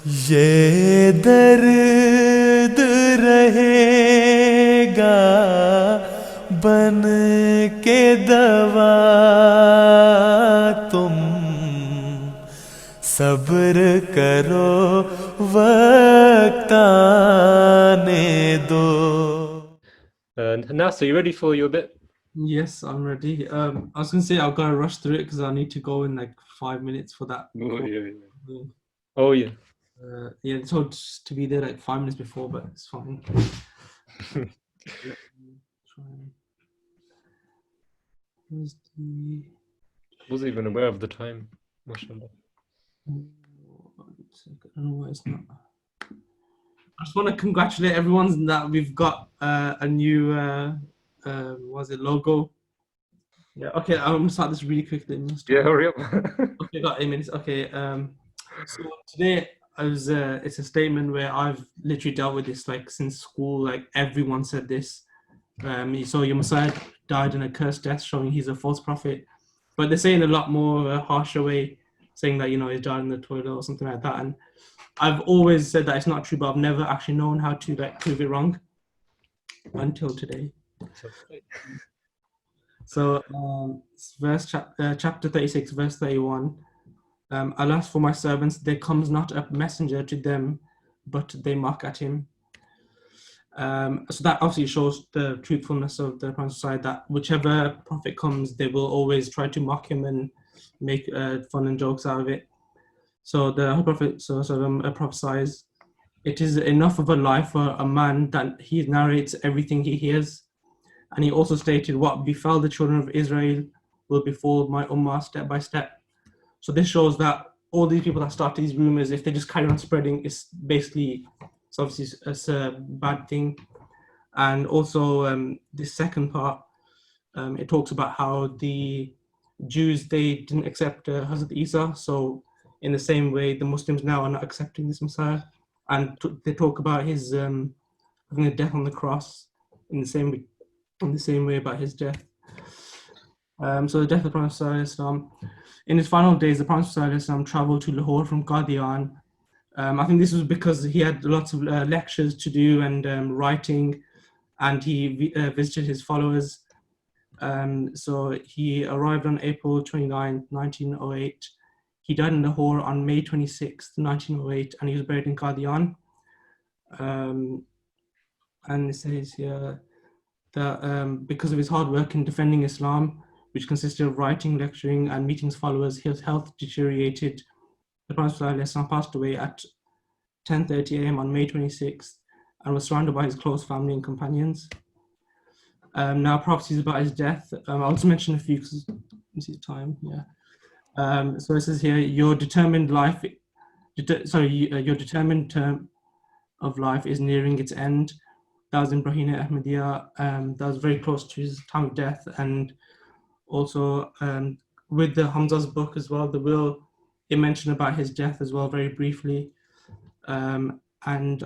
ये दर्द रहेगा बन के दवा, तुम सब्र करो वक्त आने दो. Nas, are you ready for your bit? Yes, I'm ready. I was going to say I've got to rush through it because I need to go in like 5 minutes for that. Oh, yeah. Oh, yeah. Yeah, it's told to be there like 5 minutes before, but it's fine. Wasn't even aware of the time. MashaAllah. I don't know why it's not. I just want to congratulate everyone that we've got a new logo. Yeah, okay, I'm gonna start this really quickly. Yeah, hurry up. Okay, got 8 minutes. Okay, so today it's a statement where I've literally dealt with this like since school. Like everyone said this. So your Messiah died in a cursed death, showing he's a false prophet. But they're saying a lot more harsher way, saying that he died in the toilet or something like that. And I've always said that it's not true, but I've never actually known how to like prove it wrong until today. So chapter 36, verse 31. Alas for my servants, there comes not a messenger to them, but they mock at him. So that obviously shows the truthfulness of the Prophet's side, that whichever prophet comes, they will always try to mock him and make fun and jokes out of it. So the Prophet prophesies, it is enough of a lie for a man that he narrates everything he hears. And he also stated, what befell the children of Israel will befall my ummah step by step. So this shows that all these people that start these rumors, if they just carry on spreading, it's obviously it's a bad thing. And also this second part, it talks about how the Jews, they didn't accept Hazrat Isa. So in the same way, the Muslims now are not accepting this Messiah. And they talk about his having a death on the cross in the same way about his death. So the death of the Prophet, in his final days, the Prophet traveled to Lahore from Qadian. I think this was because he had lots of lectures to do and writing, and he visited his followers. So he arrived on April 29, 1908. He died in Lahore on May 26, 1908, and he was buried in Qadian. And it says here that because of his hard work in defending Islam, which consisted of writing, lecturing, and meeting his followers, his health deteriorated. The Prophet passed away at 10:30 a.m. on May 26th and was surrounded by his close family and companions. Now, prophecies about his death. I'll just mention a few because you see the time. Yeah. So it says here, your determined term of life is nearing its end. That was in Brahina Ahmadiyya. That was very close to his time of death. And also with the Hamza's book as well, the will, it mentioned about his death as well, very briefly. And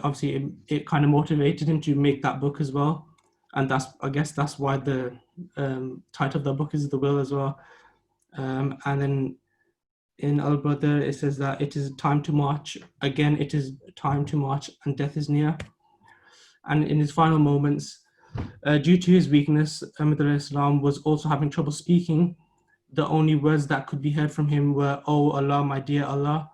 obviously it kind of motivated him to make that book as well. And I guess that's why the title of the book is The Will as well. And then in Al-Badr, it says that it is time to march. Again, it is time to march and death is near. And in his final moments, due to his weakness, Ahmad al-Islam was also having trouble speaking. The only words that could be heard from him were, "Oh Allah, my dear Allah."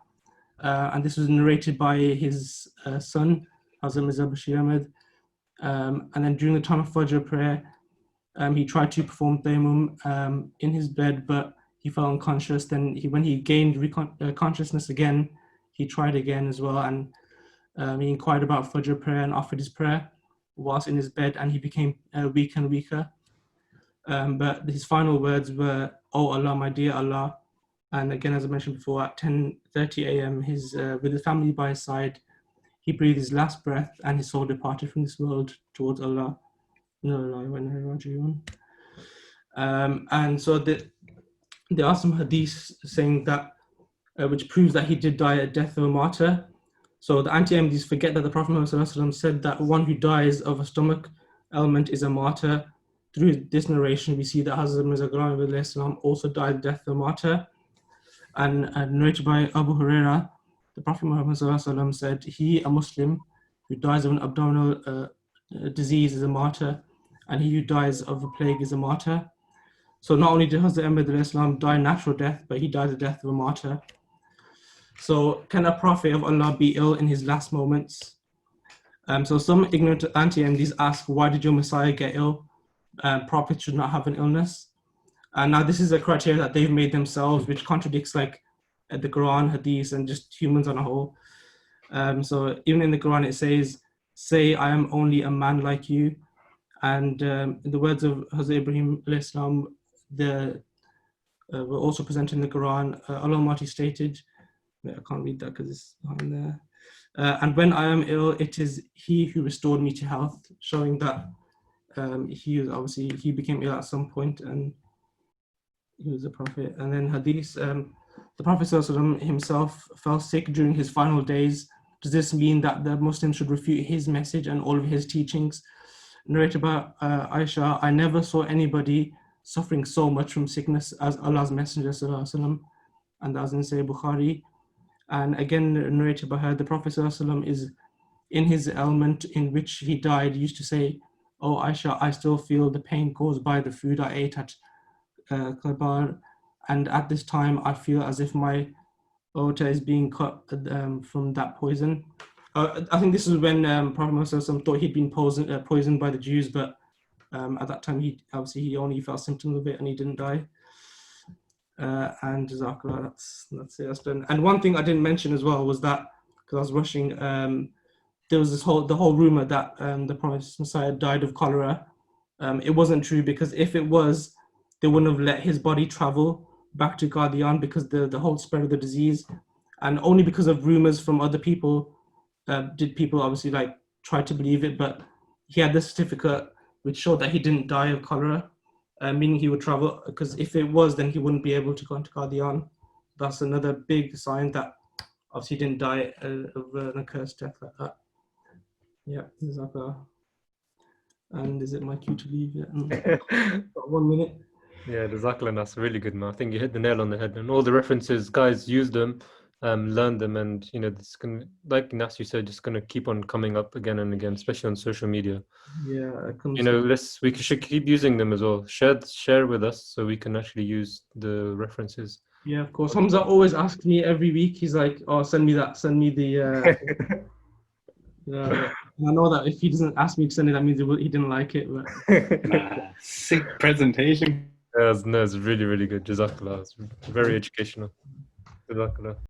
And this was narrated by his son, Hazrat Mirza Bashir Ahmed. And then during the time of Fajr prayer, he tried to perform tayammum in his bed, but he fell unconscious. Then when he gained consciousness again, he tried again as well. And he inquired about Fajr prayer and offered his prayer whilst in his bed, and he became weaker and weaker. But his final words were, "Oh Allah, my dear Allah." And again, as I mentioned before, at 10:30 a.m., with his family by his side, he breathed his last breath and his soul departed from this world towards Allah. And so there are some hadiths saying that, which proves that he did die a death of a martyr. So the anti-Ahmadis forget that the Prophet Muhammad said that one who dies of a stomach ailment is a martyr. Through this narration, we see that Hazrat Mirza Ghulam Islam also died the death of a martyr. And narrated by Abu Huraira, the Prophet Muhammad ﷺ said, "He, a Muslim, who dies of an abdominal disease is a martyr, and he who dies of a plague is a martyr." So not only did Hazrat Ahmad al-Islam die natural death, but he died the death of a martyr. So can a Prophet of Allah be ill in his last moments? So some ignorant anti-Ahmadis ask, why did your Messiah get ill? Prophets should not have an illness. And now this is a criteria that they've made themselves, which contradicts like the Quran, Hadith, and just humans on a whole. So even in the Quran it says, "Say I am only a man like you." And in the words of Hazrat Ibrahim al-Islam, were also presented in the Quran. Allah Almighty stated, I can't read that because it's not in there. "And when I am ill, it is He who restored me to health," showing that he became ill at some point and he was a prophet. And then Hadith, the Prophet ﷺ himself fell sick during his final days. Does this mean that the Muslims should refute his message and all of his teachings? Narrated by Aisha, "I never saw anybody suffering so much from sickness as Allah's Messenger ﷺ," and that was in Sahih Bukhari. And again narrated by her, the Prophet ﷺ is in his ailment in which he died, used to say, "Oh Aisha, I still feel the pain caused by the food I ate at Khaybar, and at this time I feel as if my aorta is being cut from that poison." I think this is when Prophet Muhammad thought he'd been poisoned by the Jews, but at that time he only felt symptoms of it and he didn't die. And Jazakallah, that's it, that's done. And one thing I didn't mention as well was that, because I was rushing, there was the whole rumor that the Promised Messiah died of cholera. It wasn't true, because if it was, they wouldn't have let his body travel back to Qadian, because the whole spread of the disease, and only because of rumors from other people did people obviously like try to believe it. But he had the certificate which showed that he didn't die of cholera, meaning he would travel, because if it was, then he wouldn't be able to go into Qadian. That's another big sign that obviously he didn't die of an accursed death like that. Yeah, Jazakallah. And is it my cue to leave yet? Got 1 minute. Yeah, Jazakallah, that's really good, man. I think you hit the nail on the head. And all the references, guys, use them, learn them, and this can, like Nas, you said, just gonna keep on coming up again and again, especially on social media. Yeah, we should keep using them as well. Share with us so we can actually use the references. Yeah, of course. Hamza always asks me every week. He's like, "Oh, send me that. Send me the." I know that if he doesn't ask me to send it, that means he didn't like it. But sick presentation. No, it's really, really good. Jazakallah. It's very educational. Jazakallah.